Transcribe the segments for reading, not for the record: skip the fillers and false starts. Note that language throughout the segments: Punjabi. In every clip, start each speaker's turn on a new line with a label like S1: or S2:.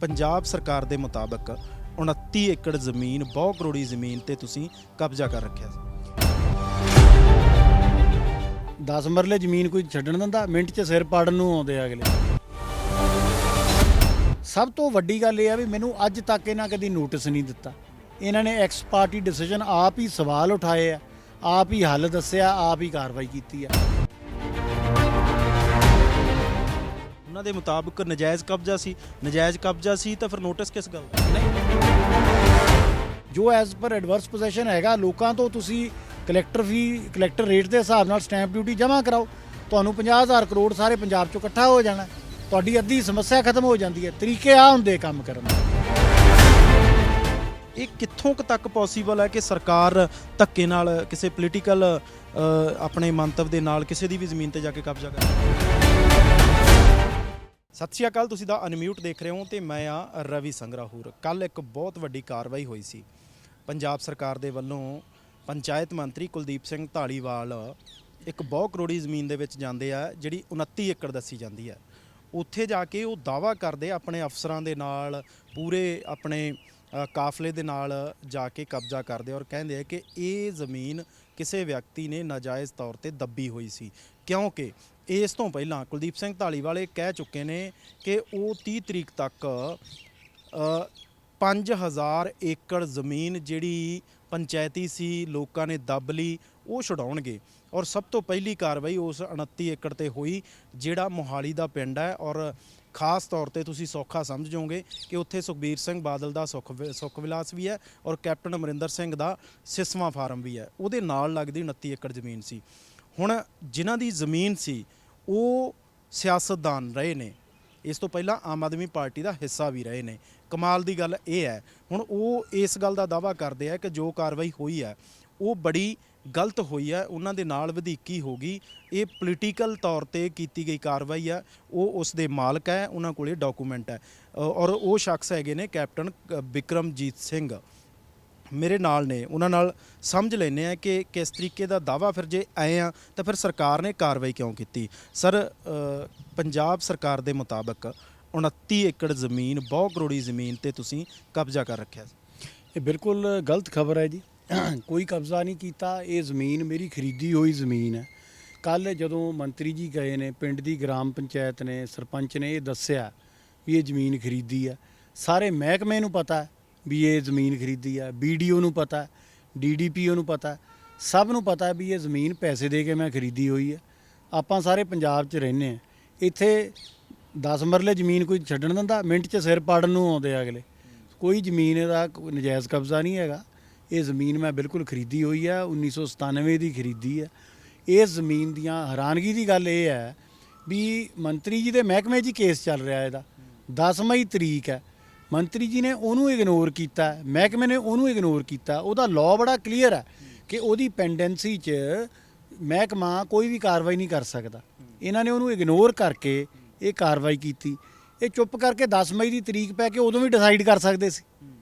S1: पंजाब सरकार के मुताबिक 29 एकड़ ਜ਼ਮੀਨ ਬਹੁ ਕਰੋੜੀ ਜ਼ਮੀਨ ਤੇ ਤੁਸੀਂ ਕਬਜ਼ਾ ਕਰ ਰੱਖਿਆ ਸੀ।
S2: 10 ਮਰਲੇ ਜ਼ਮੀਨ ਕੋਈ ਛੱਡਣ ਦਿੰਦਾ? ਮਿੰਟ 'ਚ ਸਿਰ ਪਾੜਨ ਨੂੰ ਆਉਂਦੇ ਆ ਅਗਲੇ। ਸਭ ਤੋਂ ਵੱਡੀ ਗੱਲ ਇਹ ਆ ਵੀ ਮੈਨੂੰ ਅੱਜ ਤੱਕ ਇਹਨਾਂ ਕਦੀ ਨੋਟਿਸ ਨਹੀਂ ਦਿੱਤਾ। ਇਹਨਾਂ ਨੇ ਐਕਸ ਪਾਰਟੀ ਡਿਸੀਜਨ ਆਪ ਹੀ ਸਵਾਲ ਉਠਾਏ ਆ, ਆਪ ਹੀ ਹੱਲ ਦੱਸਿਆ, ਆਪ ਹੀ ਕਾਰਵਾਈ ਕੀਤੀ ਆ।
S1: ਉਹਨਾਂ ਦੇ ਮੁਤਾਬਕ ਨਜਾਇਜ਼ ਕਬਜ਼ਾ ਸੀ ਤਾਂ ਫਿਰ ਨੋਟਿਸ ਕਿਸ ਗੱਲ ਦਾ?
S2: ਜੋ ਐਜ਼ ਪਰ ਐਡਵਰਸ ਪੋਜੀਸ਼ਨ ਹੈਗਾ, ਲੋਕਾਂ ਤੋਂ ਤੁਸੀਂ ਕਲੈਕਟਰ ਰੇਟ ਦੇ ਹਿਸਾਬ ਨਾਲ ਸਟੈਂਪ ਡਿਊਟੀ ਜਮ੍ਹਾਂ ਕਰਾਓ, ਤੁਹਾਨੂੰ 50,000 ਕਰੋੜ ਸਾਰੇ ਪੰਜਾਬ 'ਚੋਂ ਇਕੱਠਾ ਹੋ ਜਾਣਾ, ਤੁਹਾਡੀ ਅੱਧੀ ਸਮੱਸਿਆ ਖਤਮ ਹੋ ਜਾਂਦੀ ਹੈ। ਤਰੀਕੇ ਆ ਹੁੰਦੇ ਕੰਮ ਕਰਨ ਦੇ।
S1: ਇਹ ਕਿੱਥੋਂ ਕੁ ਤੱਕ ਪੋਸੀਬਲ ਹੈ ਕਿ ਸਰਕਾਰ ਧੱਕੇ ਨਾਲ ਕਿਸੇ ਪੋਲੀਟੀਕਲ ਆਪਣੇ ਮੰਤਵ ਦੇ ਨਾਲ ਕਿਸੇ ਦੀ ਵੀ ਜ਼ਮੀਨ ਤੇ ਜਾ ਕੇ ਕਬਜ਼ਾ ਕਰੇ? ਸਤਿ ਸ਼੍ਰੀ ਅਕਾਲ, ਤੁਸੀਂ ਦਾ ਅਨਮਿਊਟ ਦੇਖ ਰਹੇ ਹੋ ਤੇ ਮੈਂ ਆ ਰਵੀ ਸੰਗਰਾਹੂਰ। ਕੱਲ ਇੱਕ ਬਹੁਤ ਵੱਡੀ ਕਾਰਵਾਈ ਹੋਈ ਸੀ ਪੰਜਾਬ ਸਰਕਾਰ ਦੇ ਵੱਲੋਂ। ਪੰਚਾਇਤ ਮੰਤਰੀ ਕੁਲਦੀਪ ਸਿੰਘ ਧਾਲੀਵਾਲ ਇੱਕ ਬਹੁ ਕਰੋੜੀ ਜ਼ਮੀਨ ਦੇ ਵਿੱਚ ਜਾਂਦੇ ਆ ਜਿਹੜੀ 29 ਏਕੜ ਦੱਸੀ ਜਾਂਦੀ ਹੈ। ਉੱਥੇ ਜਾ ਕੇ ਉਹ ਦਾਅਵਾ ਕਰਦੇ ਆਪਣੇ ਅਫਸਰਾਂ ਦੇ ਨਾਲ, ਪੂਰੇ ਆਪਣੇ ਕਾਫਲੇ ਦੇ ਨਾਲ ਜਾ ਕੇ ਕਬਜ਼ਾ ਕਰਦੇ ਔਰ ਕਹਿੰਦੇ ਆ ਕਿ ਇਹ ਜ਼ਮੀਨ ਕਿਸੇ ਵਿਅਕਤੀ ਨੇ ਨਾਜਾਇਜ਼ ਤੌਰ ਤੇ ਦੱਬੀ ਹੋਈ ਸੀ, ਕਿਉਂਕਿ ਇਸ ਤੋਂ ਪਹਿਲਾਂ ਕੁਲਦੀਪ ਸਿੰਘ ਧਾਲੀਵਾਲ ਇਹ ਕਹਿ ਚੁੱਕੇ ਨੇ ਕਿ ਉਹ 30 ਤਰੀਕ ਤੱਕ 5000 ਏਕੜ ਜ਼ਮੀਨ ਜਿਹੜੀ ਪੰਚਾਇਤੀ ਸੀ, ਲੋਕਾਂ ਨੇ ਦੱਬ ਲਈ, ਉਹ ਛੁਡਾਉਣਗੇ। ਔਰ ਸਭ ਤੋਂ ਪਹਿਲੀ ਕਾਰਵਾਈ ਉਸ 29 ਏਕੜ ਤੇ ਹੋਈ ਜਿਹੜਾ ਮੋਹਾਲੀ ਦਾ ਪਿੰਡ ਹੈ। ਔਰ ਖਾਸ ਤੌਰ ਤੇ ਤੁਸੀਂ ਸੌਖਾ ਸਮਝ ਜਾਓਗੇ ਕਿ ਉੱਥੇ ਸੁਖਬੀਰ ਸਿੰਘ ਬਾਦਲ ਦਾ ਸੁੱਖ ਵਿਲਾਸ ਵੀ ਹੈ ਔਰ ਕੈਪਟਨ ਅਮਰਿੰਦਰ ਸਿੰਘ ਦਾ ਸਿਸਵਾ ਫਾਰਮ ਵੀ ਹੈ। ਉਹਦੇ ਨਾਲ ਲੱਗਦੀ 29 ਏਕੜ ਜ਼ਮੀਨ ਸੀ। ਹੁਣ ਜਿਨ੍ਹਾਂ ਦੀ ਜ਼ਮੀਨ ਸੀ ਉਹ ਸਿਆਸਤਦਾਨ ਰਹੇ ਨੇ, ਇਸ ਤੋਂ ਪਹਿਲਾਂ ਆਮ ਆਦਮੀ ਪਾਰਟੀ ਦਾ ਹਿੱਸਾ ਵੀ ਰਹੇ ਨੇ। ਕਮਾਲ ਦੀ ਗੱਲ ਇਹ ਹੈ, ਹੁਣ ਉਹ ਇਸ ਗੱਲ ਦਾ ਦਾਅਵਾ ਕਰਦੇ ਆ ਕਿ ਜੋ ਕਾਰਵਾਈ ਹੋਈ ਹੈ ਉਹ ਬੜੀ ਗਲਤ ਹੋਈ ਹੈ, ਉਹਨਾਂ ਦੇ ਨਾਲ ਵਧੀਕੀ ਹੋ ਗਈ, ਇਹ ਪੋਲੀਟੀਕਲ ਤੌਰ ਤੇ ਕੀਤੀ ਗਈ ਕਾਰਵਾਈ ਹੈ। ਉਹ ਉਸ ਦੇ ਮਾਲਕ ਹੈ, ਉਹਨਾਂ ਕੋਲੇ ਡਾਕੂਮੈਂਟ ਹੈ ਔਰ ਉਹ ਸ਼ਖਸ ਹੈਗੇ ਨੇ ਕੈਪਟਨ ਬਿਕਰਮਜੀਤ ਸਿੰਘ, ਮੇਰੇ ਨਾਲ ਨੇ। ਉਹਨਾਂ ਨਾਲ ਸਮਝ ਲੈਂਦੇ ਆ ਕਿ ਕਿਸ ਤਰੀਕੇ ਦਾ ਦਾਅਵਾ, ਫਿਰ ਜੇ ਆਏ ਆ ਤਾਂ ਫਿਰ ਸਰਕਾਰ ਨੇ ਕਾਰਵਾਈ ਕਿਉਂ ਕੀਤੀ। ਸਰ, ਪੰਜਾਬ ਸਰਕਾਰ ਦੇ ਮੁਤਾਬਕ 29 ਏਕੜ ਜ਼ਮੀਨ ਬਹੁ ਕਰੋੜੀ ਜ਼ਮੀਨ ਤੇ ਤੁਸੀਂ ਕਬਜ਼ਾ ਕਰ ਰੱਖਿਆ ਸੀ।
S2: ਇਹ ਬਿਲਕੁਲ ਗਲਤ ਖਬਰ ਹੈ ਜੀ। ਕੋਈ ਕਬਜ਼ਾ ਨਹੀਂ ਕੀਤਾ, ਇਹ ਜ਼ਮੀਨ ਮੇਰੀ ਖਰੀਦੀ ਹੋਈ ਜ਼ਮੀਨ ਹੈ। ਕੱਲ੍ਹ ਜਦੋਂ ਮੰਤਰੀ ਜੀ ਗਏ ਨੇ, ਪਿੰਡ ਦੀ ਗ੍ਰਾਮ ਪੰਚਾਇਤ ਨੇ, ਸਰਪੰਚ ਨੇ ਇਹ ਦੱਸਿਆ ਵੀ ਇਹ ਜ਼ਮੀਨ ਖਰੀਦੀ ਹੈ। ਸਾਰੇ ਮਹਿਕਮੇ ਨੂੰ ਪਤਾ ਵੀ ਇਹ ਜ਼ਮੀਨ ਖਰੀਦੀ ਹੈ, BDO ਨੂੰ ਪਤਾ, DDPO ਨੂੰ ਪਤਾ, ਸਭ ਨੂੰ ਪਤਾ ਵੀ ਇਹ ਜ਼ਮੀਨ ਪੈਸੇ ਦੇ ਕੇ ਮੈਂ ਖਰੀਦੀ ਹੋਈ ਹੈ। ਆਪਾਂ ਸਾਰੇ ਪੰਜਾਬ 'ਚ ਰਹਿੰਦੇ ਹਾਂ, ਇੱਥੇ 10 ਮਰਲੇ ਜ਼ਮੀਨ ਕੋਈ ਛੱਡਣ ਦਿੰਦਾ? ਮਿੰਟ 'ਚ ਸਿਰ ਪਾੜਨ ਨੂੰ ਆਉਂਦੇ ਆ ਅਗਲੇ। ਕੋਈ ਜ਼ਮੀਨ ਦਾ ਨਜਾਇਜ਼ ਕਬਜ਼ਾ ਨਹੀਂ ਹੈਗਾ। ਇਹ ਜ਼ਮੀਨ ਮੈਂ ਬਿਲਕੁਲ ਖਰੀਦੀ ਹੋਈ ਹੈ, 1997 ਦੀ ਖਰੀਦੀ ਹੈ। ਇਸ ਜ਼ਮੀਨ ਦੀਆਂ ਹੈਰਾਨਗੀ ਦੀ ਗੱਲ ਇਹ ਹੈ ਵੀ ਮੰਤਰੀ ਜੀ ਦੇ ਮਹਿਕਮੇ 'ਚ ਕੇਸ ਚੱਲ ਰਿਹਾ ਇਹਦਾ। 10 ਮਈ ਤਰੀਕ ਹੈ, ਮੰਤਰੀ ਜੀ ਨੇ ਉਹਨੂੰ ਇਗਨੋਰ ਕੀਤਾ, ਮਹਿਕਮੇ ਨੇ ਉਹਨੂੰ ਇਗਨੋਰ ਕੀਤਾ। ਉਹਦਾ ਲਾਅ ਬੜਾ ਕਲੀਅਰ ਹੈ ਕਿ ਉਹਦੀ ਪੈਂਡੈਂਸੀ 'ਚ ਮਹਿਕਮਾ ਕੋਈ ਵੀ ਕਾਰਵਾਈ ਨਹੀਂ ਕਰ ਸਕਦਾ। ਇਹਨਾਂ ਨੇ ਉਹਨੂੰ ਇਗਨੋਰ ਕਰਕੇ ਇਹ ਕਾਰਵਾਈ ਕੀਤੀ। ਇਹ ਚੁੱਪ ਕਰਕੇ 10 ਮਈ ਦੀ ਤਰੀਕ ਪੈ ਕੇ ਉਦੋਂ ਵੀ ਡਿਸਾਈਡ ਕਰ ਸਕਦੇ ਸੀ।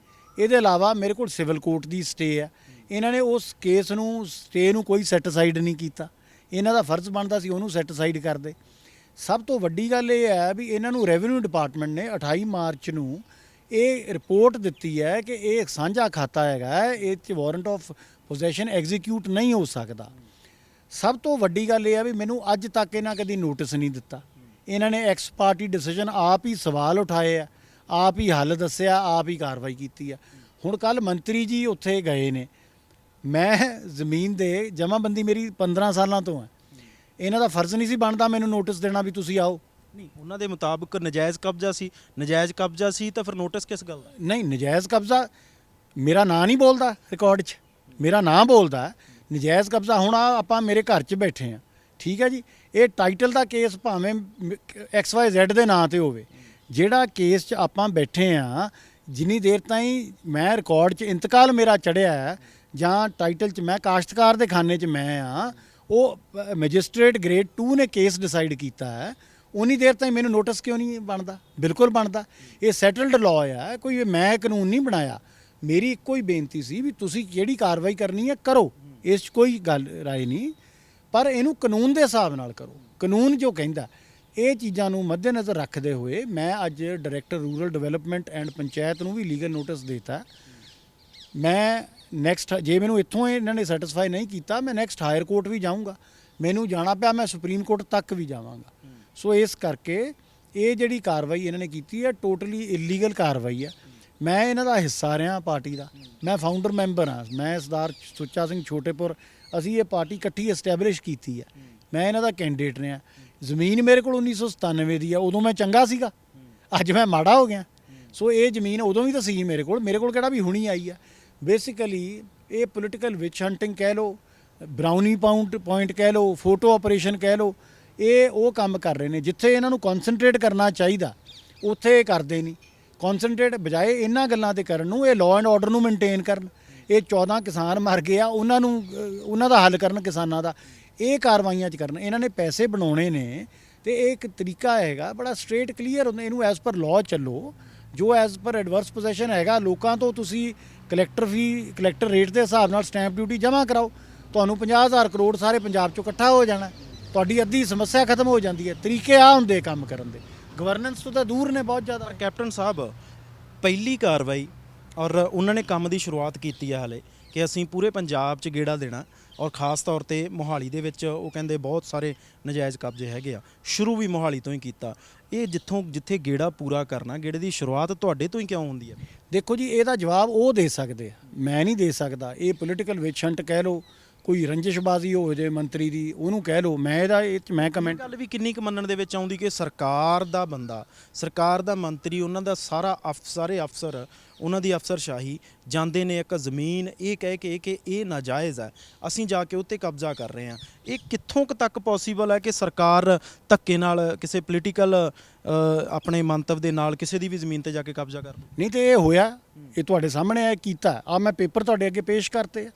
S2: ਇਹਦੇ ਇਲਾਵਾ ਮੇਰੇ ਕੋਲ ਸਿਵਲ ਕੋਰਟ ਦੀ ਸਟੇ ਹੈ। ਇਹਨਾਂ ਨੇ ਉਸ ਕੇਸ ਨੂੰ, ਸਟੇ ਨੂੰ ਕੋਈ ਸੈਟੀਸਾਈਡ ਨਹੀਂ ਕੀਤਾ। ਇਹਨਾਂ ਦਾ ਫਰਜ਼ ਬਣਦਾ ਸੀ ਉਹਨੂੰ ਸੈਟੀਸਾਈਡ ਕਰਦੇ। ਸਭ ਤੋਂ ਵੱਡੀ ਗੱਲ ਇਹ ਹੈ ਵੀ ਇਹਨਾਂ ਨੂੰ ਰੈਵਨਿਊ ਡਿਪਾਰਟਮੈਂਟ ਨੇ 28 ਮਾਰਚ ਨੂੰ ਇਹ ਰਿਪੋਰਟ ਦਿੱਤੀ ਹੈ ਕਿ ਇਹ ਇੱਕ ਸਾਂਝਾ ਖਾਤਾ ਹੈਗਾ, ਇਹ 'ਚ ਵਾਰੰਟ ਆਫ ਪੋਜੈਸ਼ਨ ਐਗਜ਼ੀਕਿਊਟ ਨਹੀਂ ਹੋ ਸਕਦਾ। ਸਭ ਤੋਂ ਵੱਡੀ ਗੱਲ ਇਹ ਹੈ ਵੀ ਮੈਨੂੰ ਅੱਜ ਤੱਕ ਇਹਨਾਂ ਕਦੀ ਨੋਟਿਸ ਨਹੀਂ ਦਿੱਤਾ। ਇਹਨਾਂ ਨੇ ਐਕਸ ਪਾਰਟੀ ਡਿਸੀਜਨ ਆਪ ਹੀ ਸਵਾਲ ਉਠਾਏ ਆ, ਆਪ ਹੀ ਹੱਲ ਦੱਸਿਆ, ਆਪ ਹੀ ਕਾਰਵਾਈ ਕੀਤੀ ਆ। ਹੁਣ ਕੱਲ੍ਹ ਮੰਤਰੀ ਜੀ ਉੱਥੇ ਗਏ ਨੇ, ਮੈਂ ਜ਼ਮੀਨ ਦੇ ਜਮ੍ਹਾਂਬੰਦੀ ਮੇਰੀ 15 ਸਾਲਾਂ ਤੋਂ ਹੈ। ਇਹਨਾਂ ਦਾ ਫਰਜ਼ ਨਹੀਂ ਸੀ ਬਣਦਾ ਮੈਨੂੰ ਨੋਟਿਸ ਦੇਣਾ ਵੀ ਤੁਸੀਂ ਆਓ?
S1: ਨਹੀਂ, ਉਹਨਾਂ ਦੇ ਮੁਤਾਬਕ ਨਜਾਇਜ਼ ਕਬਜ਼ਾ ਸੀ ਤਾਂ ਫਿਰ ਨੋਟਿਸ ਕਿਸ ਗੱਲ ਦਾ?
S2: ਨਹੀਂ, ਨਜਾਇਜ਼ ਕਬਜ਼ਾ ਮੇਰਾ ਨਾਂ ਨਹੀਂ ਬੋਲਦਾ ਰਿਕਾਰਡ 'ਚ, ਮੇਰਾ ਨਾਂ ਬੋਲਦਾ ਨਜਾਇਜ਼ ਕਬਜ਼ਾ। ਹੁਣ ਆਪਾਂ ਮੇਰੇ ਘਰ 'ਚ ਬੈਠੇ ਹਾਂ, ਠੀਕ ਹੈ ਜੀ। ਇਹ ਟਾਈਟਲ ਦਾ ਕੇਸ ਭਾਵੇਂ XYZ ਦੇ ਨਾਂ 'ਤੇ ਹੋਵੇ, ਜਿਹੜਾ ਕੇਸ 'ਚ ਆਪਾਂ ਬੈਠੇ ਹਾਂ, ਜਿੰਨੀ ਦੇਰ ਤਾਈਂ ਮੈਂ ਰਿਕਾਰਡ 'ਚ ਇੰਤਕਾਲ ਮੇਰਾ ਚੜ੍ਹਿਆ ਜਾਂ ਟਾਈਟਲ 'ਚ ਮੈਂ ਕਾਸ਼ਤਕਾਰ ਦੇ ਖਾਨੇ 'ਚ ਮੈਂ ਹਾਂ, ਉਹ ਮੈਜਿਸਟ੍ਰੇਟ ਗ੍ਰੇਡ 2 ਨੇ ਕੇਸ ਡਿਸਾਈਡ ਕੀਤਾ ਹੈ, ਉਨੀ ਦੇਰ ਤਾਈਂ ਮੈਨੂੰ ਨੋਟਿਸ ਕਿਉਂ ਨਹੀਂ ਬਣਦਾ? ਬਿਲਕੁਲ ਬਣਦਾ। ਇਹ ਸੈਟਲਡ ਲਾਅ ਆ, ਕੋਈ ਮੈਂ ਕਾਨੂੰਨ ਨਹੀਂ ਬਣਾਇਆ। ਮੇਰੀ ਇੱਕੋ ਹੀ ਬੇਨਤੀ ਸੀ ਵੀ ਤੁਸੀਂ ਜਿਹੜੀ ਕਾਰਵਾਈ ਕਰਨੀ ਹੈ ਕਰੋ, ਇਸ 'ਚ ਕੋਈ ਗੱਲ ਰਾਏ ਨਹੀਂ, ਪਰ ਇਹਨੂੰ ਕਾਨੂੰਨ ਦੇ ਹਿਸਾਬ ਨਾਲ ਕਰੋ। ਕਾਨੂੰਨ ਜੋ ਕਹਿੰਦਾ ਇਹ ਚੀਜ਼ਾਂ ਨੂੰ ਮੱਦੇਨਜ਼ਰ ਰੱਖਦੇ ਹੋਏ ਮੈਂ ਅੱਜ director rural development and panchayat ਨੂੰ ਵੀ ਲੀਗਲ ਨੋਟਿਸ ਦਿੱਤਾ। ਮੈਂ ਨੈਕਸਟ ਜੇ ਮੈਨੂੰ ਇੱਥੋਂ ਇਹਨਾਂ ਨੇ ਸੈਟੀਸਫਾਈ ਨਹੀਂ ਕੀਤਾ ਮੈਂ ਨੈਕਸਟ ਹਾਇਰ ਕੋਰਟ ਵੀ ਜਾਊਂਗਾ, ਮੈਨੂੰ ਜਾਣਾ ਪਿਆ ਮੈਂ ਸੁਪਰੀਮ ਕੋਰਟ ਤੱਕ ਵੀ ਜਾਵਾਂਗਾ। ਸੋ ਇਸ ਕਰਕੇ ਇਹ ਜਿਹੜੀ ਕਾਰਵਾਈ ਇਹਨਾਂ ਨੇ ਕੀਤੀ ਹੈ ਟੋਟਲੀ ਇਲੀਗਲ ਕਾਰਵਾਈ ਹੈ। ਮੈਂ ਇਹਨਾਂ ਦਾ ਹਿੱਸਾ ਰਿਹਾ ਪਾਰਟੀ ਦਾ, ਮੈਂ ਫਾਊਂਡਰ ਮੈਂਬਰ ਹਾਂ, ਮੈਂ ਸਰਦਾਰ ਸੁੱਚਾ ਸਿੰਘ ਛੋਟੇਪੁਰ, ਅਸੀਂ ਇਹ ਪਾਰਟੀ ਇਕੱਠੀ ਐਸਟੈਬਲਿਸ਼ ਕੀਤੀ ਹੈ, ਮੈਂ ਇਹਨਾਂ ਦਾ ਕੈਂਡੀਡੇਟ ਰਿਹਾ। ਜ਼ਮੀਨ ਮੇਰੇ ਕੋਲ 1997 ਦੀ ਆ, ਉਦੋਂ ਮੈਂ ਚੰਗਾ ਸੀਗਾ, ਅੱਜ ਮੈਂ ਮਾੜਾ ਹੋ ਗਿਆ। ਸੋ ਇਹ ਜ਼ਮੀਨ ਉਦੋਂ ਵੀ ਤਾਂ ਸੀ ਮੇਰੇ ਕੋਲ ਕਿਹੜਾ ਵੀ ਹੁਣੀ ਆਈ ਆ। ਬੇਸਿਕਲੀ ਇਹ ਪੋਲੀਟੀਕਲ ਵਿਚ ਹੰਟਿੰਗ ਕਹਿ ਲਓ, ਬਰਾਊਨੀ ਪੁਆਇੰਟ ਕਹਿ ਲਓ, ਫੋਟੋ ਆਪਰੇਸ਼ਨ ਕਹਿ ਲਓ, ਇਹ ਉਹ ਕੰਮ ਕਰ ਰਹੇ ਨੇ। ਜਿੱਥੇ ਇਹਨਾਂ ਨੂੰ ਕਨਸੈਂਟਰੇਟ ਕਰਨਾ ਚਾਹੀਦਾ ਉੱਥੇ ਇਹ ਕਰਦੇ ਨਹੀਂ। ਕਨਸੈਂਟਰੇਟ ਬਜਾਏ ਇਹਨਾਂ ਗੱਲਾਂ ਤੇ ਕਰਨ ਨੂੰ ਇਹ ਲਾਅ ਐਂਡ ਆਰਡਰ ਨੂੰ ਮੇਨਟੇਨ ਕਰਨ। ਇਹ 14 ਕਿਸਾਨ ਮਰ ਗਏ ਆ, ਉਹਨਾਂ ਦਾ ਹੱਲ ਕਰਨ, ਕਿਸਾਨਾਂ ਦਾ, ਇਹ ਕਾਰਵਾਈਆਂ 'ਚ ਕਰਨ। ਇਹਨਾਂ ਨੇ ਪੈਸੇ ਬਣਾਉਣੇ ਨੇ ਤੇ ਇਹ ਇੱਕ ਤਰੀਕਾ ਹੈਗਾ ਬੜਾ ਸਟ੍ਰੇਟ ਕਲੀਅਰ ਹੁੰਦਾ। ਇਹਨੂੰ ਐਜ਼ ਪਰ ਲਾਅ ਚੱਲੋ, ਜੋ ਐਜ਼ ਪਰ ਐਡਵਰਸ ਪੋਜੈਸ਼ਨ ਹੈਗਾ ਲੋਕਾਂ ਤੋਂ ਤੁਸੀਂ ਕਲੈਕਟਰ ਰੇਟ ਦੇ ਹਿਸਾਬ ਨਾਲ ਸਟੈਂਪ ਡਿਊਟੀ ਜਮ੍ਹਾਂ ਕਰਾਓ, ਤੁਹਾਨੂੰ 50,000 ਕਰੋੜ ਸਾਰੇ ਪੰਜਾਬ 'ਚੋਂ ਇਕੱਠਾ ਹੋ ਜਾਣਾ, ਤੁਹਾਡੀ ਅੱਧੀ ਸਮੱਸਿਆ ਖਤਮ ਹੋ ਜਾਂਦੀ ਹੈ। ਤਰੀਕੇ ਆ ਹੁੰਦੇ ਕੰਮ ਕਰਨ ਦੇ, ਗਵਰਨੈਂਸ ਤੋਂ ਤਾਂ ਦੂਰ ਨੇ ਬਹੁਤ ਜ਼ਿਆਦਾ।
S1: ਕੈਪਟਨ ਸਾਹਿਬ, ਪਹਿਲੀ ਕਾਰਵਾਈ ਔਰ ਉਹਨਾਂ ਨੇ ਕੰਮ ਦੀ ਸ਼ੁਰੂਆਤ ਕੀਤੀ ਹੈ ਹਾਲੇ ਕਿ ਅਸੀਂ ਪੂਰੇ ਪੰਜਾਬ 'ਚ ਗੇੜਾ ਦੇਣਾ, ਔਰ ਖ਼ਾਸ ਤੌਰ ਤੇ ਮੋਹਾਲੀ ਦੇ ਵਿੱਚ ਉਹ ਕਹਿੰਦੇ ਬਹੁਤ ਸਾਰੇ ਨਜਾਇਜ਼ ਕਬਜ਼ੇ ਹੈਗੇ ਆ, ਸ਼ੁਰੂ ਵੀ ਮੋਹਾਲੀ ਤੋਂ ਹੀ ਕੀਤਾ। ਇਹ ਜਿੱਥੇ ਗੇੜਾ ਪੂਰਾ ਕਰਨਾ, ਗੇੜੇ ਦੀ ਸ਼ੁਰੂਆਤ ਤੁਹਾਡੇ ਤੋਂ ਹੀ ਕਿਉਂ ਹੁੰਦੀ ਹੈ?
S2: ਦੇਖੋ ਜੀ, ਇਹਦਾ ਜਵਾਬ ਉਹ ਦੇ ਸਕਦੇ ਆ, ਮੈਂ ਨਹੀਂ ਦੇ ਸਕਦਾ। ਇਹ ਪੋਲੀਟੀਕਲ ਵਿਚ ਹੰਟ ਕਹਿ ਲਓ, ਕੋਈ ਰੰਜਿਸ਼ਬਾਜ਼ੀ ਹੋ ਜੇ ਮੰਤਰੀ ਦੀ, ਉਹਨੂੰ ਕਹਿ ਲਓ, ਮੈਂ ਇਹਦਾ ਮੈਂ ਕਮੈਂਟ
S1: ਗੱਲ ਵੀ ਕਿੰਨੀ ਕੁ ਮੰਨਣ ਦੇ ਵਿੱਚ ਆਉਂਦੀ ਕਿ ਸਰਕਾਰ ਦਾ ਬੰਦਾ, ਸਰਕਾਰ ਦਾ ਮੰਤਰੀ, ਉਹਨਾਂ ਦਾ ਸਾਰੇ ਅਫਸਰ, ਉਹਨਾਂ ਦੀ ਅਫਸਰਸ਼ਾਹੀ ਜਾਂਦੇ ਨੇ ਇੱਕ ਜ਼ਮੀਨ ਇਹ ਕਹਿ ਕੇ ਕਿ ਇਹ ਨਾਜਾਇਜ਼ ਹੈ, ਅਸੀਂ ਜਾ ਕੇ ਉੱਤੇ ਕਬਜ਼ਾ ਕਰ ਰਹੇ ਹਾਂ। ਇਹ ਕਿੱਥੋਂ ਕੁ ਤੱਕ ਪੋਸੀਬਲ ਹੈ ਕਿ ਸਰਕਾਰ ਧੱਕੇ ਨਾਲ ਕਿਸੇ ਪੋਲੀਟੀਕਲ ਆਪਣੇ ਮੰਤਵ ਦੇ ਨਾਲ ਕਿਸੇ ਦੀ ਵੀ ਜ਼ਮੀਨ ਤੇ ਜਾ ਕੇ ਕਬਜ਼ਾ ਕਰ?
S2: ਨਹੀਂ ਤੇ ਇਹ ਹੋਇਆ, ਇਹ ਤੁਹਾਡੇ ਸਾਹਮਣੇ ਆ ਕੀਤਾ ਆ, ਮੈਂ ਪੇਪਰ ਤੁਹਾਡੇ ਅੱਗੇ ਪੇਸ਼ ਕਰਤੇ ਆ।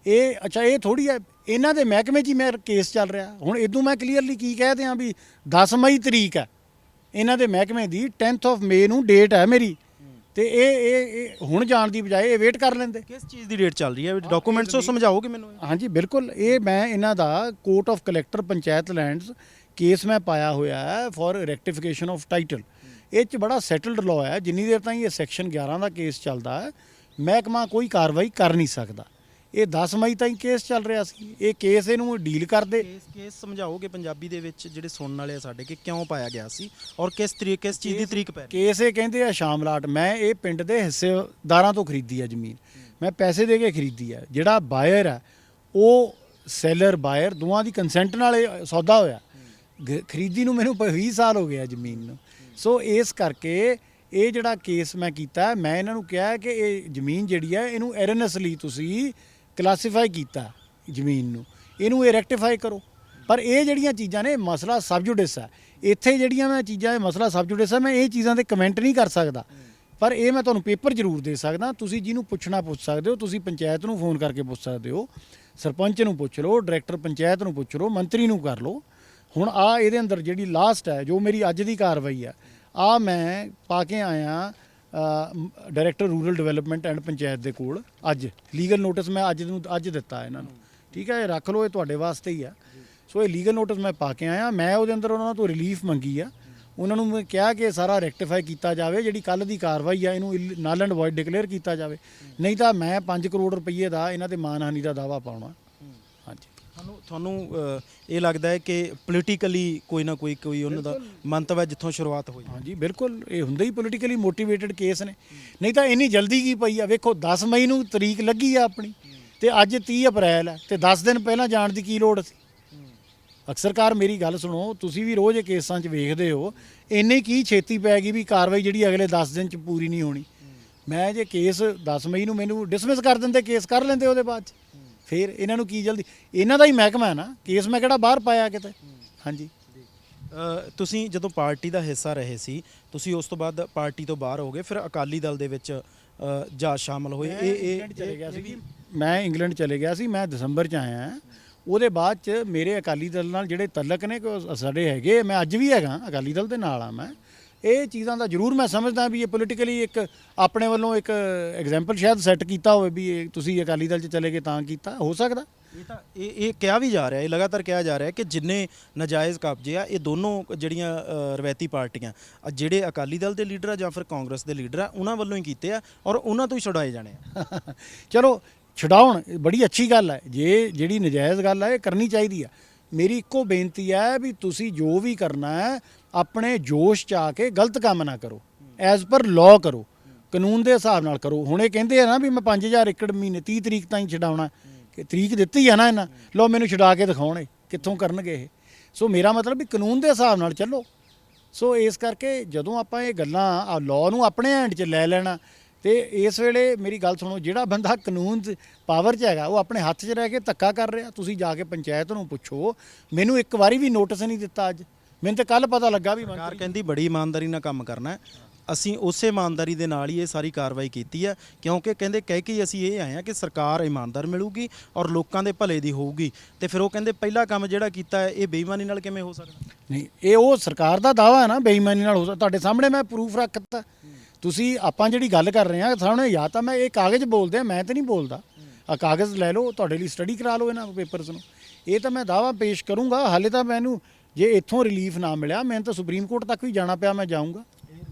S2: ਇਹ ਅੱਛਾ, ਇਹ ਥੋੜੀ ਹੈ ਇਹਨਾਂ ਦੇ ਮਹਿਕਮੇ 'ਚ ਹੀ ਮੇਰਾ ਕੇਸ ਚੱਲ ਰਿਹਾ। ਹੁਣ ਇਦੋਂ ਮੈਂ ਕਲੀਅਰਲੀ ਕੀ ਕਹਿ ਦਿਆਂ ਵੀ 10 ਮਈ ਤਰੀਕ ਹੈ ਇਹਨਾਂ ਦੇ ਮਹਿਕਮੇ ਦੀ, 10th of May ਨੂੰ ਡੇਟ ਹੈ ਮੇਰੀ, ਤੇ ਇਹ ਹੁਣ ਜਾਣ ਦੀ ਬਜਾਏ ਇਹ ਵੇਟ ਕਰ ਲੈਂਦੇ।
S1: ਕਿਸ ਚੀਜ਼ ਦੀ ਡੇਟ ਚੱਲ ਰਹੀ ਹੈ? ਡਾਕੂਮੈਂਟਸ ਤੋਂ ਸਮਝਾਓਗੇ ਮੈਨੂੰ?
S2: ਹਾਂਜੀ ਬਿਲਕੁਲ, ਇਹ ਮੈਂ ਇਹਨਾਂ ਦਾ court of collector panchayat lands case ਮੈਂ ਪਾਇਆ ਹੋਇਆ ਹੈ ਫॉर ਰੈਕਟੀਫਿਕੇਸ਼ਨ ਆਫ ਟਾਈਟਲ। ਇਹ 'ਚ ਬੜਾ ਸੈਟਲਡ ਲਾਅ ਹੈ, ਜਿੰਨੀ ਦੇਰ ਤਾਈਂ ਇਹ ਸੈਕਸ਼ਨ 11 ਦਾ ਕੇਸ ਚੱਲਦਾ ਹੈ ਮਹਿਕਮਾ ਕੋਈ ਕਾਰਵਾਈ ਕਰ ਨਹੀਂ ਸਕਦਾ। ਇਹ 10 ਮਈ ਤਾਈਂ ਕੇਸ ਚੱਲ ਰਿਹਾ ਸੀ, ਇਹ ਕੇਸ ਇਹਨੂੰ ਡੀਲ ਕਰਦੇ।
S1: ਕੇਸ ਸਮਝਾਓਗੇ ਪੰਜਾਬੀ ਦੇ ਵਿੱਚ ਜਿਹੜੇ ਸੁਣਨ ਵਾਲੇ ਆ ਸਾਡੇ, ਕਿ ਕਿਉਂ ਪਾਇਆ ਗਿਆ ਸੀ ਔਰ ਕਿਸ ਚੀਜ਼ ਦੀ ਤਰੀਕ ਪੈ ਰਹੀ?
S2: ਕੇਸ ਇਹ ਕਹਿੰਦੇ ਆ ਸ਼ਾਮਲਾਟ, ਮੈਂ ਇਹ ਪਿੰਡ ਦੇ ਹਿੱਸੇਦਾਰਾਂ ਤੋਂ ਖਰੀਦੀ ਆ ਜ਼ਮੀਨ, ਮੈਂ ਪੈਸੇ ਦੇ ਕੇ ਖਰੀਦੀ ਆ। ਜਿਹੜਾ ਬਾਇਰ ਆ ਉਹ ਸੈਲਰ ਬਾਇਰ ਦੋਵਾਂ ਦੀ ਕੰਸੈਂਟ ਨਾਲ ਇਹ ਸੌਦਾ ਹੋਇਆ। ਖਰੀਦੀ ਨੂੰ ਮੈਨੂੰ 20 ਸਾਲ ਹੋ ਗਿਆ ਜ਼ਮੀਨ ਨੂੰ। ਸੋ ਇਸ ਕਰਕੇ ਇਹ ਜਿਹੜਾ ਕੇਸ ਮੈਂ ਕੀਤਾ, ਮੈਂ ਇਹਨਾਂ ਨੂੰ ਕਿਹਾ ਕਿ ਇਹ ਜ਼ਮੀਨ ਜਿਹੜੀ ਹੈ ਇਹਨੂੰ ਐਰਨਸਲੀ ਤੁਸੀਂ ਕਲਾਸੀਫਾਈ ਕੀਤਾ ਜ਼ਮੀਨ ਨੂੰ, ਇਹਨੂੰ ਇਹ ਰੈਕਟੀਫਾਈ ਕਰੋ। ਪਰ ਇਹ ਜਿਹੜੀਆਂ ਚੀਜ਼ਾਂ ਨੇ ਮਸਲਾ ਸਬਜੂਡਿਸ ਹੈ, ਇੱਥੇ ਜਿਹੜੀਆਂ ਮੈਂ ਚੀਜ਼ਾਂ ਇਹ ਮਸਲਾ ਸਬਜੂਡਿਸ ਹੈ, ਮੈਂ ਇਹ ਚੀਜ਼ਾਂ ਤੇ ਕਮੈਂਟ ਨਹੀਂ ਕਰ ਸਕਦਾ। ਪਰ ਇਹ ਮੈਂ ਤੁਹਾਨੂੰ ਪੇਪਰ ਜ਼ਰੂਰ ਦੇ ਸਕਦਾ, ਤੁਸੀਂ ਜਿਹਨੂੰ ਪੁੱਛਣਾ ਪੁੱਛ ਸਕਦੇ ਹੋ, ਤੁਸੀਂ ਪੰਚਾਇਤ ਨੂੰ ਫੋਨ ਕਰਕੇ ਪੁੱਛ ਸਕਦੇ ਹੋ, ਸਰਪੰਚ ਨੂੰ ਪੁੱਛ ਲਓ, ਡਾਇਰੈਕਟਰ ਪੰਚਾਇਤ ਨੂੰ ਪੁੱਛ ਲਓ, ਮੰਤਰੀ ਨੂੰ ਕਰ ਲਓ। ਹੁਣ ਆ ਇਹਦੇ ਅੰਦਰ ਜਿਹੜੀ ਲਾਸਟ ਹੈ ਜੋ ਮੇਰੀ ਅੱਜ ਦੀ ਕਾਰਵਾਈ ਆ, ਆ ਮੈਂ ਪਾ ਕੇ ਆਇਆ director rural development and panchayat ਦੇ ਕੋਲ। ਅੱਜ ਲੀਗਲ ਨੋਟਿਸ ਮੈਂ ਅੱਜ ਦਿੱਤਾ ਇਹਨਾਂ ਨੂੰ, ਠੀਕ ਹੈ, ਇਹ ਰੱਖ ਲਓ, ਇਹ ਤੁਹਾਡੇ ਵਾਸਤੇ ਹੀ ਆ। ਸੋ ਇਹ ਲੀਗਲ ਨੋਟਿਸ ਮੈਂ ਪਾ ਕੇ ਆਇਆ। ਮੈਂ ਉਹਦੇ ਅੰਦਰ ਉਹਨਾਂ ਤੋਂ ਰਿਲੀਫ ਮੰਗੀ ਆ, ਉਹਨਾਂ ਨੂੰ ਮੈਂ ਕਿਹਾ ਕਿ ਸਾਰਾ ਰੈਕਟੀਫਾਈ ਕੀਤਾ ਜਾਵੇ, ਜਿਹੜੀ ਕੱਲ੍ਹ ਦੀ ਕਾਰਵਾਈ ਆ ਇਹਨੂੰ ਨਲ ਐਂਡ ਵੋਇਡ ਡਿਕਲੇਅਰ ਕੀਤਾ ਜਾਵੇ, ਨਹੀਂ ਤਾਂ ਮੈਂ 5 ਕਰੋੜ ਰੁਪਏ ਦਾ ਇਹਨਾਂ ਤੇ ਮਾਨਹਾਨੀ ਦਾ ਦਾਅਵਾ ਪਾਉਣਾ। ਹਾਂਜੀ, ਤੁਹਾਨੂੰ ਇਹ ਲੱਗਦਾ ਹੈ ਕਿ ਪੋਲੀਟੀਕਲੀ ਕੋਈ ਨਾ ਕੋਈ ਉਹਨਾਂ ਦਾ ਮੰਤਵ ਹੈ ਜਿੱਥੋਂ ਸ਼ੁਰੂਆਤ ਹੋਈ? ਹਾਂਜੀ ਬਿਲਕੁਲ, ਇਹ ਹੁੰਦੇ ਹੀ ਪੋਲੀਟੀਕਲੀ ਮੋਟੀਵੇਟਡ ਕੇਸ ਨੇ, ਨਹੀਂ ਤਾਂ ਇੰਨੀ ਜਲਦੀ ਕੀ ਪਈ ਆ। ਵੇਖੋ 10 ਮਈ ਨੂੰ ਤਰੀਕ ਲੱਗੀ ਆ ਆਪਣੀ, ਤੇ ਅੱਜ 30 ਅਪ੍ਰੈਲ ਹੈ, ਤੇ 10 ਦਿਨ ਪਹਿਲਾਂ ਜਾਣ ਦੀ ਕੀ ਲੋੜ ਸੀ? ਅਕਸਰਕਾਰ ਮੇਰੀ ਗੱਲ ਸੁਣੋ, ਤੁਸੀਂ ਵੀ ਰੋਜ਼ ਇਹ ਕੇਸਾਂ 'ਚ ਵੇਖਦੇ ਹੋ, ਇੰਨੀ ਕੀ ਛੇਤੀ ਪੈ ਗਈ ਵੀ ਕਾਰਵਾਈ ਜਿਹੜੀ ਅਗਲੇ 10 ਦਿਨ 'ਚ ਪੂਰੀ ਨਹੀਂ ਹੋਣੀ। ਮੈਂ ਜੇ ਕੇਸ 10 ਮਈ ਨੂੰ ਮੈਨੂੰ ਡਿਸਮਿਸ ਕਰ ਦਿੰਦੇ, ਕੇਸ ਕਰ ਲੈਂਦੇ ਉਹਦੇ ਬਾਅਦ 'ਚ, ਫਿਰ ਇਹਨਾਂ ਨੂੰ ਕੀ ਜਲਦੀ? ਇਹਨਾਂ ਦਾ ਹੀ ਮਹਿਕਮਾ ਹੈ ਨਾ, ਕੇਸ ਮੈਂ ਕਿਹੜਾ ਬਾਹਰ ਪਾਇਆ ਕਿਤੇ। ਹਾਂਜੀ, ਤੁਸੀਂ ਜਦੋਂ ਪਾਰਟੀ ਦਾ ਹਿੱਸਾ ਰਹੇ ਸੀ, ਤੁਸੀਂ ਉਸ ਤੋਂ ਬਾਅਦ ਪਾਰਟੀ ਤੋਂ ਬਾਹਰ ਹੋ ਗਏ, ਫਿਰ ਅਕਾਲੀ ਦਲ ਦੇ ਵਿੱਚ ਜਾ ਸ਼ਾਮਲ ਹੋਏ। ਇਹ ਚਲੇ ਗਿਆ ਸੀ, ਮੈਂ ਇੰਗਲੈਂਡ ਚਲੇ ਗਿਆ ਸੀ, ਮੈਂ ਦਸੰਬਰ 'ਚ ਆਇਆ। ਉਹਦੇ ਬਾਅਦ 'ਚ ਮੇਰੇ ਅਕਾਲੀ ਦਲ ਨਾਲ ਜਿਹੜੇ ਤਲਕ ਨੇ ਸਾਡੇ ਹੈਗੇ, ਮੈਂ ਅੱਜ ਵੀ ਹੈਗਾ ਅਕਾਲੀ ਦਲ ਦੇ ਨਾਲ ਆ। ਮੈਂ ਇਹ ਚੀਜ਼ਾਂ ਦਾ ਜ਼ਰੂਰ ਮੈਂ ਸਮਝਦਾ ਵੀ ਇਹ ਪੋਲੀਟੀਕਲੀ ਇੱਕ ਆਪਣੇ ਵੱਲੋਂ ਇੱਕ ਐਗਜ਼ਾਮਪਲ ਸ਼ਾਇਦ ਸੈੱਟ ਕੀਤਾ ਹੋਵੇ ਵੀ ਇਹ ਤੁਸੀਂ ਅਕਾਲੀ ਦਲ 'ਚ ਚਲੇ ਗਏ ਤਾਂ ਕੀਤਾ ਹੋ ਸਕਦਾ।
S1: ਇਹ ਤਾਂ ਇਹ ਕਿਹਾ ਵੀ ਜਾ ਰਿਹਾ, ਇਹ ਲਗਾਤਾਰ ਕਿਹਾ ਜਾ ਰਿਹਾ ਕਿ ਜਿੰਨੇ ਨਾਜਾਇਜ਼ ਕਬਜ਼ੇ ਆ ਇਹ ਦੋਨੋਂ ਜਿਹੜੀਆਂ ਰਵਾਇਤੀ ਪਾਰਟੀਆਂ ਜਿਹੜੇ ਅਕਾਲੀ ਦਲ ਦੇ ਲੀਡਰ ਆ ਜਾਂ ਫਿਰ ਕਾਂਗਰਸ ਦੇ ਲੀਡਰ ਆ ਉਹਨਾਂ ਵੱਲੋਂ ਹੀ ਕੀਤੇ ਆ ਔਰ ਉਹਨਾਂ ਤੋਂ ਹੀ ਛੁਡਾਏ ਜਾਣੇ ਆ।
S2: ਚਲੋ ਛਡਾਉਣ, ਬੜੀ ਅੱਛੀ ਗੱਲ ਹੈ, ਜੇ ਜਿਹੜੀ ਨਜਾਇਜ਼ ਗੱਲ ਹੈ ਇਹ ਕਰਨੀ ਚਾਹੀਦੀ ਆ। ਮੇਰੀ ਇੱਕੋ ਬੇਨਤੀ ਹੈ ਵੀ ਤੁਸੀਂ ਜੋ ਵੀ ਕਰਨਾ ਹੈ ਆਪਣੇ ਜੋਸ਼ 'ਚ ਆ ਕੇ ਗਲਤ ਕੰਮ ਨਾ ਕਰੋ, ਐਜ਼ ਪਰ ਲਾਅ ਕਰੋ, ਕਾਨੂੰਨ ਦੇ ਹਿਸਾਬ ਨਾਲ ਕਰੋ। ਹੁਣ ਇਹ ਕਹਿੰਦੇ ਆ ਨਾ ਵੀ ਮੈਂ 5000 ਏਕੜ ਮਹੀਨੇ 30 ਤਰੀਕ ਤਾਈਂ ਛਡਾਉਣਾ, ਕਿ ਤਰੀਕ ਦਿੱਤੀ ਆ ਨਾ ਇਹਨਾਂ, ਲਓ ਮੈਨੂੰ ਛਡਾ ਕੇ ਦਿਖਾਉਣ, ਇਹ ਕਿੱਥੋਂ ਕਰਨਗੇ ਇਹ। ਸੋ ਮੇਰਾ ਮਤਲਬ ਵੀ ਕਾਨੂੰਨ ਦੇ ਹਿਸਾਬ ਨਾਲ ਚੱਲੋ। ਸੋ ਇਸ ਕਰਕੇ ਜਦੋਂ ਆਪਾਂ ਇਹ ਗੱਲਾਂ ਲਾਅ ਨੂੰ ਆਪਣੇ ਹੈਂਡ 'ਚ ਲੈ ਲੈਣਾ, ਤੇ ਇਸ ਵੇਲੇ ਮੇਰੀ ਗੱਲ ਸੁਣੋ, ਜਿਹੜਾ ਬੰਦਾ ਕਾਨੂੰਨ 'ਚ ਪਾਵਰ 'ਚ ਹੈਗਾ ਉਹ ਆਪਣੇ ਹੱਥ 'ਚ ਰਹਿ ਕੇ ਧੱਕਾ ਕਰ ਰਿਹਾ। ਤੁਸੀਂ ਜਾ ਕੇ ਪੰਚਾਇਤ ਨੂੰ ਪੁੱਛੋ, ਮੈਨੂੰ ਇੱਕ ਵਾਰੀ ਵੀ ਨੋਟਿਸ ਨਹੀਂ ਦਿੱਤਾ ਅੱਜ, ਮੈਨੂੰ ਤਾਂ ਕੱਲ ਪਤਾ ਲੱਗਾ ਵੀ
S1: ਸਰਕਾਰ ਕਹਿੰਦੀ ਬੜੀ ਇਮਾਨਦਾਰੀ ਨਾਲ ਕੰਮ ਕਰਨਾ ਹੈ। ਅਸੀਂ ਉਸੇ ਇਮਾਨਦਾਰੀ ਦੇ ਨਾਲ ਹੀ ਇਹ ਸਾਰੀ ਕਾਰਵਾਈ ਕੀਤੀ ਹੈ, ਕਿਉਂਕਿ ਕਹਿੰਦੇ ਕਹਿ ਕੇ ਅਸੀਂ ਇਹ ਆਏ ਹਾਂ ਕਿ ਸਰਕਾਰ ਇਮਾਨਦਾਰ ਮਿਲੂਗੀ ਔਰ ਲੋਕਾਂ ਦੇ ਭਲੇ ਦੀ ਹੋਊਗੀ। ਤੇ ਫਿਰ ਉਹ ਕਹਿੰਦੇ ਪਹਿਲਾ ਕੰਮ ਜਿਹੜਾ ਕੀਤਾ ਹੈ ਇਹ ਬੇਈਮਾਨੀ ਨਾਲ ਕਿਵੇਂ ਹੋ ਸਕਦਾ?
S2: ਨਹੀਂ, ਇਹ ਉਹ ਸਰਕਾਰ ਦਾ ਦਾਵਾ ਹੈ ਨਾ ਬੇਈਮਾਨੀ ਨਾਲ ਹੋ ਸਕਦਾ। ਤੁਹਾਡੇ ਸਾਹਮਣੇ ਮੈਂ ਪ੍ਰੂਫ ਰੱਖਤਾ। ਤੁਸੀਂ ਆਪਾਂ ਜਿਹੜੀ ਗੱਲ ਕਰ ਰਹੇ ਹਾਂ ਸਾਹਮਣੇ, ਜਾਂ ਤਾਂ ਮੈਂ ਇਹ ਕਾਗਜ਼ ਬੋਲਦੇ ਆ, ਮੈਂ ਤਾਂ ਨਹੀਂ ਬੋਲਦਾ। ਆ ਕਾਗਜ਼ ਲੈ ਲਓ, ਤੁਹਾਡੇ ਲਈ ਸਟੱਡੀ ਕਰਾ ਲਓ ਇਹਨਾਂ ਪੇਪਰਸ ਨੂੰ। ਇਹ ਤਾਂ ਮੈਂ ਦਾਵਾ ਪੇਸ਼ ਕਰੂੰਗਾ। ਹਾਲੇ ਤਾਂ ਮੈਨੂੰ ਜੇ ਇੱਥੋਂ ਰਿਲੀਫ ਨਾ ਮਿਲਿਆ, ਮੈਨੂੰ ਤਾਂ ਸੁਪਰੀਮ ਕੋਰਟ ਤੱਕ ਵੀ ਜਾਣਾ ਪਿਆ, ਮੈਂ ਜਾਊਂਗਾ।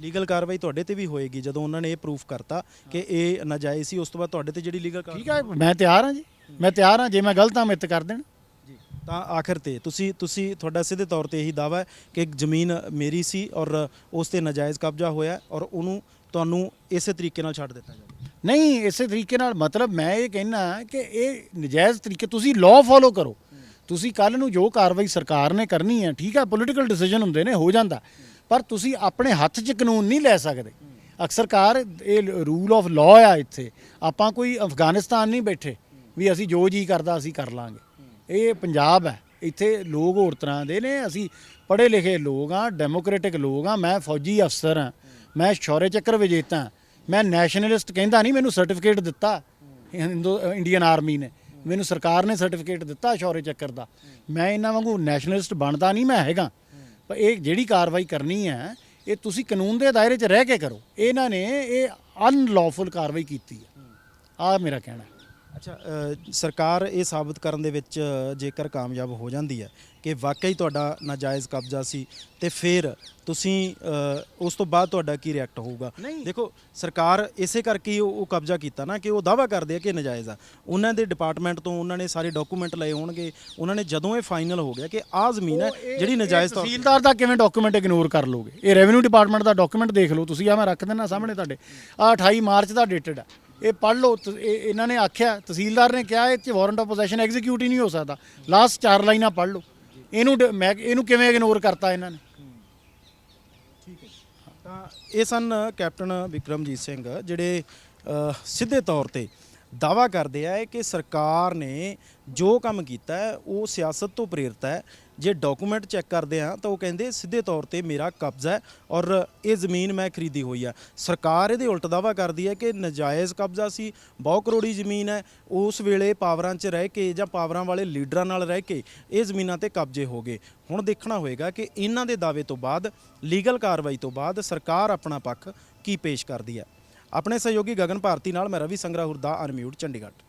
S1: ਲੀਗਲ ਕਾਰਵਾਈ ਤੁਹਾਡੇ ਤੇ ਵੀ ਹੋਏਗੀ ਜਦੋਂ ਉਹਨਾਂ ਨੇ ਇਹ ਪ੍ਰੂਫ ਕਰਤਾ ਕਿ ਇਹ ਨਾਜਾਇਜ਼ ਸੀ। ਉਸ ਤੋਂ ਬਾਅਦ ਤੁਹਾਡੇ ਤੇ ਜਿਹੜੀ ਲੀਗਲ
S2: ਠੀਕ ਹੈ, ਮੈਂ ਤਿਆਰ ਹਾਂ ਜੀ, ਮੈਂ ਤਿਆਰ ਹਾਂ। ਜੇ ਮੈਂ ਗਲਤ ਹਾਂ ਮਿੱਤ ਕਰ ਦੇਣ।
S1: ਜੀ, ਤਾਂ ਆਖਿਰ ਤੇ ਤੁਸੀਂ ਤੁਹਾਡਾ ਸਿੱਧੇ ਤੌਰ ਤੇ ਇਹੀ ਦਾਵਾ ਹੈ ਕਿ ਜ਼ਮੀਨ ਮੇਰੀ ਸੀ ਔਰ ਉਸ ਤੇ ਨਾਜਾਇਜ਼ ਕਬਜ਼ਾ ਹੋਇਆ ਔਰ ਉਹਨੂੰ ਤੁਹਾਨੂੰ ਇਸੇ ਤਰੀਕੇ ਨਾਲ ਛੱਡ ਦਿੱਤਾ ਜਾਵੇ?
S2: ਨਹੀਂ, ਇਸੇ ਤਰੀਕੇ ਨਾਲ ਮਤਲਬ ਮੈਂ ਇਹ ਕਹਿਣਾ ਕਿ ਇਹ ਨਜਾਇਜ਼ ਤਰੀਕੇ, ਤੁਸੀਂ ਲਾਅ ਫੋਲੋ ਕਰੋ। ਤੁਸੀਂ ਕੱਲ ਨੂੰ ਜੋ ਕਾਰਵਾਈ ਸਰਕਾਰ ਨੇ ਕਰਨੀ ਹੈ, ਠੀਕ ਹੈ, ਪੋਲੀਟੀਕਲ ਡਿਸੀਜਨ ਹੁੰਦੇ ਨੇ, ਹੋ ਜਾਂਦਾ, ਪਰ ਤੁਸੀਂ ਆਪਣੇ ਹੱਥ 'ਚ ਕਾਨੂੰਨ ਨਹੀਂ ਲੈ ਸਕਦੇ। ਅਕਸਰਕਾਰ ਇਹ ਰੂਲ ਆਫ ਲਾਅ ਆ ਇੱਥੇ। ਆਪਾਂ ਕੋਈ ਅਫਗਾਨਿਸਤਾਨ ਨਹੀਂ ਬੈਠੇ ਵੀ ਅਸੀਂ ਜੋ ਜੀ ਕਰਦਾ ਅਸੀਂ ਕਰ ਲਾਂਗੇ। ਇਹ ਪੰਜਾਬ ਹੈ, ਇੱਥੇ ਲੋਕ ਹੋਰ ਤਰ੍ਹਾਂ ਦੇ ਨੇ। ਅਸੀਂ ਪੜ੍ਹੇ ਲਿਖੇ ਲੋਕ ਹਾਂ, ਡੈਮੋਕ੍ਰੈਟਿਕ ਲੋਕ ਹਾਂ। ਮੈਂ ਫੌਜੀ ਅਫਸਰ ਹਾਂ, ਮੈਂ ਸ਼ੌਰਯ ਚੱਕਰ ਵਿਜੇਤਾ, ਮੈਂ ਨੈਸ਼ਨਲਿਸਟ ਕਹਿੰਦਾ ਨਹੀਂ। ਮੈਨੂੰ ਸਰਟੀਫਿਕੇਟ ਦਿੱਤਾ ਇੰਡੀਅਨ ਆਰਮੀ ਨੇ, ਮੈਨੂੰ ਸਰਕਾਰ ਨੇ ਸਰਟੀਫਿਕੇਟ ਦਿੱਤਾ ਸ਼ੌਰਯ ਚੱਕਰ ਦਾ। ਮੈਂ ਇਹਨਾਂ ਵਾਂਗੂ ਨੈਸ਼ਨਲਿਸਟ ਬਣਦਾ ਨਹੀਂ, ਮੈਂ ਹੈਗਾ। ਪਰ ਇਹ ਜਿਹੜੀ ਕਾਰਵਾਈ ਕਰਨੀ ਹੈ ਇਹ ਤੁਸੀਂ ਕਾਨੂੰਨ ਦੇ ਦਾਇਰੇ 'ਚ ਰਹਿ ਕੇ ਕਰੋ। ਇਹਨਾਂ ਨੇ ਇਹ ਅਨਲੌਫੁਲ ਕਾਰਵਾਈ ਕੀਤੀ ਹੈ, ਆਹ ਮੇਰਾ ਕਹਿਣਾ।
S1: ਅੱਛਾ, ਸਰਕਾਰ ਇਹ ਸਾਬਤ ਕਰਨ ਦੇ ਵਿੱਚ ਜੇਕਰ ਕਾਮਯਾਬ ਹੋ ਜਾਂਦੀ ਹੈ ਕਿ ਵਾਕਈ ਤੁਹਾਡਾ ਨਾਜਾਇਜ਼ ਕਬਜ਼ਾ ਸੀ, ਤੇ ਫਿਰ ਤੁਸੀਂ ਉਸ ਤੋਂ ਬਾਅਦ ਤੁਹਾਡਾ ਕੀ ਰਿਐਕਟ ਹੋਊਗਾ? ਦੇਖੋ, ਸਰਕਾਰ ਇਸੇ ਕਰਕੇ ਹੀ ਉਹ ਕਬਜ਼ਾ ਕੀਤਾ ਨਾ ਕਿ ਉਹ ਦਾਅਵਾ ਕਰਦੇ ਆ ਕਿ ਨਾਜਾਇਜ਼ ਆ। ਉਹਨਾਂ ਦੇ ਡਿਪਾਰਟਮੈਂਟ ਤੋਂ ਉਹਨਾਂ ਨੇ ਸਾਰੇ ਡਾਕੂਮੈਂਟ ਲਏ ਹੋਣਗੇ। ਉਹਨਾਂ ਨੇ ਜਦੋਂ ਇਹ ਫਾਈਨਲ ਹੋ ਗਿਆ ਕਿ ਆਹ ਜ਼ਮੀਨ ਹੈ ਜਿਹੜੀ ਨਾਜਾਇਜ਼ ਤੌਰ ਤੇ,
S2: ਤਹਿਸੀਲਦਾਰ ਦਾ ਕਿਵੇਂ ਡਾਕੂਮੈਂਟ ਇਗਨੋਰ ਕਰ ਲੋਗੇ? ਇਹ ਰੈਵਨਿਊ ਡਿਪਾਰਟਮੈਂਟ ਦਾ ਡਾਕੂਮੈਂਟ ਦੇਖ ਲਓ ਤੁਸੀਂ, ਆ ਮੈਂ ਰੱਖ ਦਿੰਦਾ ਸਾਹਮਣੇ ਤੁਹਾਡੇ। ਆ 28 ਮਾਰਚ ਦਾ ਡੇਟਡ ਹੈ, ਇਹ ਪੜ੍ਹ ਲਓ। ਇਹਨਾਂ ਨੇ ਆਖਿਆ, ਤਹਿਸੀਲਦਾਰ ਨੇ ਕਿਹਾ ਇਹ 'ਚ ਵਾਰੰਟ ਆਫ ਪੋਜੈਸ਼ਨ ਐਗਜ਼ੀਕਿਊਟ ਹੀ ਨਹੀਂ ਹੋ ਸਕਦਾ। ਲਾਸਟ 4 ਲਾਈਨਾਂ ਪੜ੍ਹ ਲਓ। ਇਹਨੂੰ ਕਿਵੇਂ ਇਗਨੋਰ ਕਰਤਾ ਇਹਨਾਂ ਨੇ?
S1: ਠੀਕ ਹੈ, ਤਾਂ ਇਹ ਸਨ ਕੈਪਟਨ ਬਿਕਰਮਜੀਤ ਸਿੰਘ, ਜਿਹੜੇ ਸਿੱਧੇ ਤੌਰ ਤੇ ਦਾਅਵਾ ਕਰਦੇ ਆ ਕਿ ਸਰਕਾਰ ਨੇ ਜੋ ਕੰਮ ਕੀਤਾ ਹੈ ਉਹ ਸਿਆਸਤ ਤੋਂ ਪ੍ਰੇਰਿਤ ਹੈ। ਜੇ ਡਾਕੂਮੈਂਟ ਚੈੱਕ ਕਰਦੇ ਆ ਤਾਂ ਉਹ ਕਹਿੰਦੇ ਸਿੱਧੇ ਤੌਰ ਤੇ ਮੇਰਾ ਕਬਜ਼ਾ ਹੈ ਔਰ ਇਹ ਜ਼ਮੀਨ ਮੈਂ ਖਰੀਦੀ ਹੋਈ ਆ। ਸਰਕਾਰ ਇਹਦੇ ਉਲਟ ਦਾਅਵਾ ਕਰਦੀ ਹੈ ਕਿ ਨਾਜਾਇਜ਼ ਕਬਜ਼ਾ ਸੀ, ਬਹੁਤ ਕਰੋੜੀ ਜ਼ਮੀਨ ਹੈ। ਉਸ ਵੇਲੇ ਪਾਵਰਾਂ 'ਚ ਰਹਿ ਕੇ ਜਾਂ ਪਾਵਰਾਂ ਵਾਲੇ ਲੀਡਰਾਂ ਨਾਲ ਰਹਿ ਕੇ ਇਹ ਜ਼ਮੀਨਾਂ ਤੇ ਕਬਜ਼ੇ ਹੋ ਗਏ। ਹੁਣ ਦੇਖਣਾ ਹੋਏਗਾ ਕਿ ਇਹਨਾਂ ਦੇ ਦਾਅਵੇ ਤੋਂ ਬਾਅਦ, ਲੀਗਲ ਕਾਰਵਾਈ ਤੋਂ ਬਾਅਦ ਸਰਕਾਰ ਆਪਣਾ ਪੱਖ ਕੀ ਪੇਸ਼ ਕਰਦੀ ਹੈ। ਆਪਣੇ ਸਹਿਯੋਗੀ ਗਗਨ ਭਾਰਤੀ ਨਾਲ ਮੈਂ ਰਵੀ ਸੰਗਰਾਹੁਰ ਦਾ ਅਨਮਿਊਟ, ਚੰਡੀਗੜ੍ਹ।